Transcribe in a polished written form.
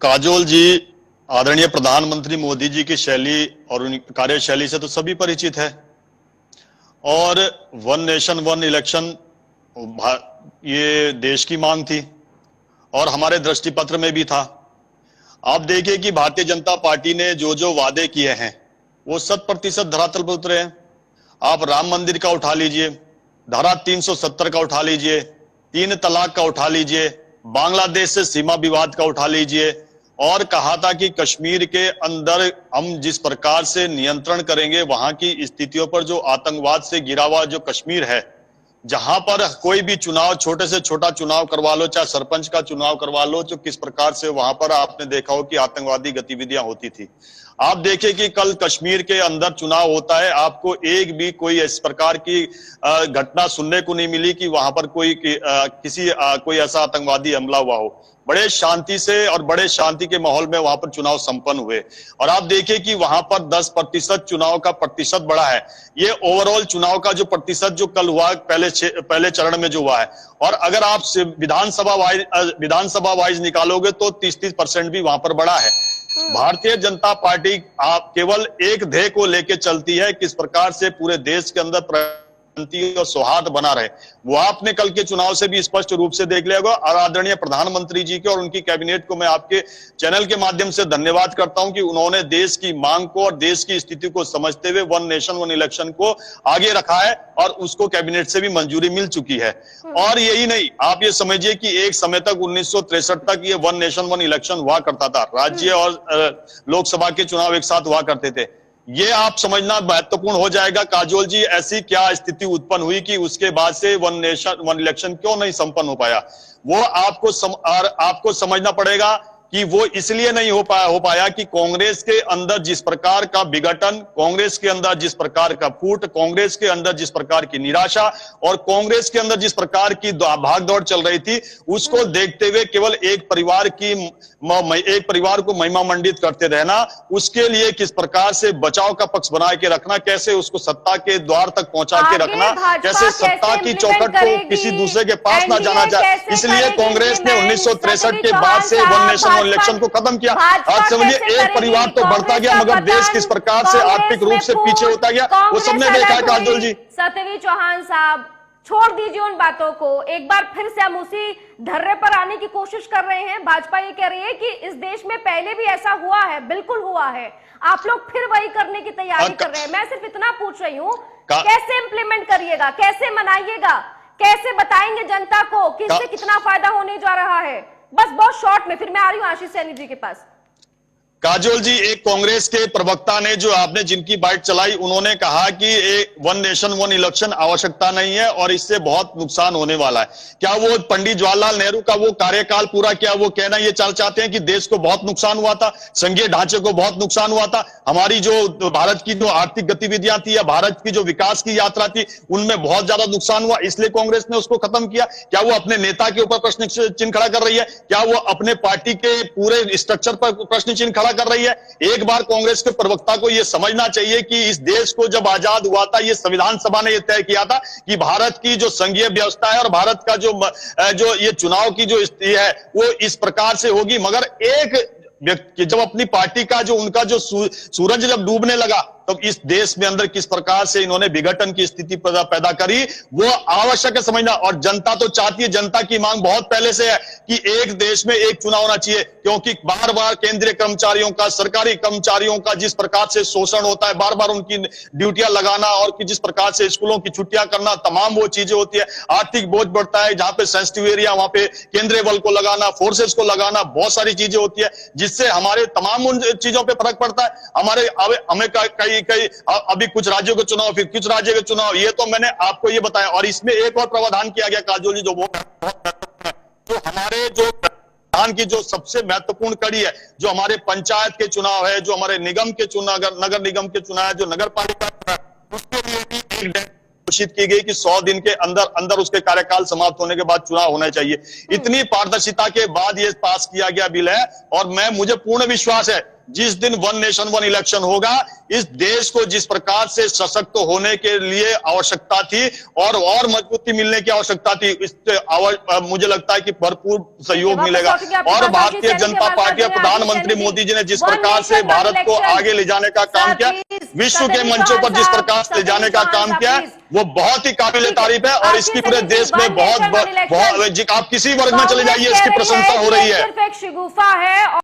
काजोल जी, आदरणीय प्रधानमंत्री मोदी जी की शैली और उनकी कार्यशैली से तो सभी परिचित है। और वन नेशन वन इलेक्शन ये देश की मांग थी और हमारे दृष्टिपत्र में भी था। आप देखिए कि भारतीय जनता पार्टी ने जो जो वादे किए हैं वो 100% धरातल पर उतरे हैं। आप राम मंदिर का उठा लीजिए, धारा 370 का उठा लीजिए, 3 तलाक का उठा लीजिए, बांग्लादेश से सीमा विवाद का उठा लीजिए, और कहा था कि कश्मीर के अंदर हम जिस प्रकार से नियंत्रण करेंगे वहां की स्थितियों पर, जो आतंकवाद से घिरा हुआ जो कश्मीर है, जहां पर कोई भी चुनाव, छोटे से छोटा चुनाव करवा लो, चाहे सरपंच का चुनाव करवा लो, जो किस प्रकार से वहां पर आपने देखा हो कि आतंकवादी गतिविधियां होती थी। आप देखिए कि कल कश्मीर के अंदर चुनाव होता है, आपको एक भी कोई इस प्रकार की घटना सुनने को नहीं मिली कि वहां पर कोई ऐसा आतंकवादी हमला हुआ हो। बड़े शांति से और बड़े शांति के माहौल में वहां पर चुनाव संपन्न हुए। और आप देखिए कि वहां पर 10% चुनाव का प्रतिशत बढ़ा है। ये ओवरऑल चुनाव का जो प्रतिशत जो कल हुआ पहले चरण में जो हुआ है, और अगर आप विधानसभा वाइज निकालोगे तो 30% भी वहां पर बढ़ा है। भारतीय जनता पार्टी आप केवल एक ध्येय को लेकर चलती है, किस प्रकार से पूरे देश के अंदर और सौहार्द बना रहे। वो आपने कल के चुनाव से भी स्पष्ट रूप से देख लिया होगा। और आदरणीय प्रधानमंत्री जी के और उनकी कैबिनेट को मैं आपके चैनल के माध्यम से धन्यवाद करता हूं कि उन्होंने देश की मांग को और देश की स्थिति को समझते हुए वन नेशन वन इलेक्शन को आगे रखा है, और उसको कैबिनेट से भी मंजूरी मिल चुकी है। और यही नहीं, आप ये समझिए कि एक समय तक 1963 तक ये वन नेशन वन इलेक्शन हुआ करता था। राज्य और लोकसभा के चुनाव एक साथ हुआ करते थे। ये आप समझना महत्वपूर्ण हो जाएगा। काजोल जी, ऐसी क्या स्थिति उत्पन्न हुई कि उसके बाद से वन नेशन वन इलेक्शन क्यों नहीं संपन्न हो पाया? वो आपको समझना पड़ेगा कि वो इसलिए नहीं हो पाया कि कांग्रेस के अंदर जिस प्रकार का विघटन, कांग्रेस के अंदर जिस प्रकार का फूट, कांग्रेस के अंदर जिस प्रकार की निराशा और कांग्रेस के अंदर जिस प्रकार की भागदौड़ चल रही थी, उसको देखते हुए केवल एक परिवार को महिमा मंडित करते रहना, उसके लिए किस प्रकार से बचाव का पक्ष बना के रखना, कैसे उसको सत्ता के द्वार तक पहुंचा के रखना, कैसे सत्ता की चौखट को किसी दूसरे के पास ना जाना जाए, इसलिए कांग्रेस ने 1963 के बाद से वन नेशन इलेक्शन को खत्म किया। आज समझिए, एक परिवार तो बढ़ता गया मगर देश किस प्रकार से आर्थिक रूप से पीछे होता गया, वो सबने देखा है। काजोल जी, सत्यवीर चौहान साहब, छोड़ दीजिए उन बातों को। एक बार फिर से हम उसी धर्रे पर आने की कोशिश कर रहे हैं। भाजपा ये कह रही है कि इस देश में पहले भी ऐसा हुआ है, बिल्कुल हुआ है, आप लोग फिर वही करने की तैयारी कर रहे हैं। मैं सिर्फ इतना पूछ रही हूँ, कैसे इंप्लीमेंट करिएगा, कैसे मनाइएगा, कैसे बताएंगे जनता को कि इससे कितना फायदा होने जा रहा है? बस बहुत शॉर्ट में, फिर मैं आ रही हूं आशीष सैनी जी के पास। काजोल जी, एक कांग्रेस के प्रवक्ता ने, जो आपने जिनकी बाइट चलाई, उन्होंने कहा कि एक वन नेशन वन इलेक्शन आवश्यकता नहीं है और इससे बहुत नुकसान होने वाला है। क्या वो पंडित जवाहरलाल नेहरू का वो कार्यकाल पूरा किया, वो कहना ये चाहते हैं कि देश को बहुत नुकसान हुआ था, संघीय ढांचे को बहुत नुकसान हुआ था, हमारी जो भारत की जो आर्थिक गतिविधियां थी या भारत की जो विकास की यात्रा थी उनमें बहुत ज्यादा नुकसान हुआ, इसलिए कांग्रेस ने उसको खत्म किया? क्या वो अपने नेता के ऊपर प्रश्न चिन्ह खड़ा कर रही है? क्या वो अपने पार्टी के पूरे स्ट्रक्चर पर प्रश्न चिन्ह खड़ा कर रही है? एक बार कांग्रेस के प्रवक्ता को यह समझना चाहिए कि इस देश को जब आजाद हुआ था, ये संविधान सभा ने यह तय किया था कि भारत की जो संघीय व्यवस्था है और भारत का जो ये चुनाव की जो स्थिति है वो इस प्रकार से होगी। मगर एक व्यक्ति जब अपनी पार्टी का जो उनका जो सूरज जब डूबने लगा, तब इस देश में अंदर किस प्रकार से इन्होंने विघटन की स्थिति पैदा करी, वो आवश्यक है समझना। और जनता तो चाहती है, जनता की मांग बहुत पहले से है कि एक देश में एक चुनाव होना चाहिए, क्योंकि बार बार केंद्रीय कर्मचारियों का, सरकारी कर्मचारियों का जिस प्रकार से शोषण होता है, बार बार उनकी ड्यूटियां लगाना और जिस प्रकार से स्कूलों की छुट्टियां करना, तमाम वो चीजें होती है। आर्थिक बोझ बढ़ता है, जहां पे सेंसिटिव एरिया वहां पे केंद्रीय बल को लगाना, फोर्सेस को लगाना, बहुत सारी चीजें होती है, जिससे हमारे तमाम उन चीजों पर फर्क पड़ता है। हमें कई अभी कुछ राज्यों के चुनाव, फिर कुछ राज्य के चुनाव, ये तो मैंने आपको ये बताया। और इसमें एक और प्रावधान किया गया काजोल जी, जो बहुत महत्वपूर्ण है, तो हमारे जो प्रधान की जो सबसे महत्वपूर्ण कड़ी है, जो हमारे पंचायत के चुनाव है, जो हमारे निगम के चुनाव, नगर निगम के चुनाव है, जो नगर पालिका, उसके लिए भी एक डेट घोषित की गई कि 100 दिन के अंदर उसके कार्यकाल समाप्त होने के बाद चुनाव होना चाहिए। इतनी पारदर्शिता के बाद ये पास किया गया बिल है, और मुझे पूर्ण विश्वास है जिस दिन वन नेशन वन इलेक्शन होगा, इस देश को जिस प्रकार से सशक्त होने के लिए आवश्यकता थी और मजबूती मिलने की आवश्यकता थी, मुझे लगता है कि भरपूर सहयोग मिलेगा। और भारतीय जनता पार्टी और प्रधानमंत्री मोदी जी ने जिस प्रकार से भारत को आगे ले जाने का काम किया, विश्व के मंचों पर जिस प्रकार से ले जाने का काम किया, वो बहुत ही काबिल तारीफ है। और इसकी पूरे देश में बहुत आप किसी वर्ग में चले जाइए, इसकी प्रशंसा हो रही है। सिर्फ एक शिगुफा है।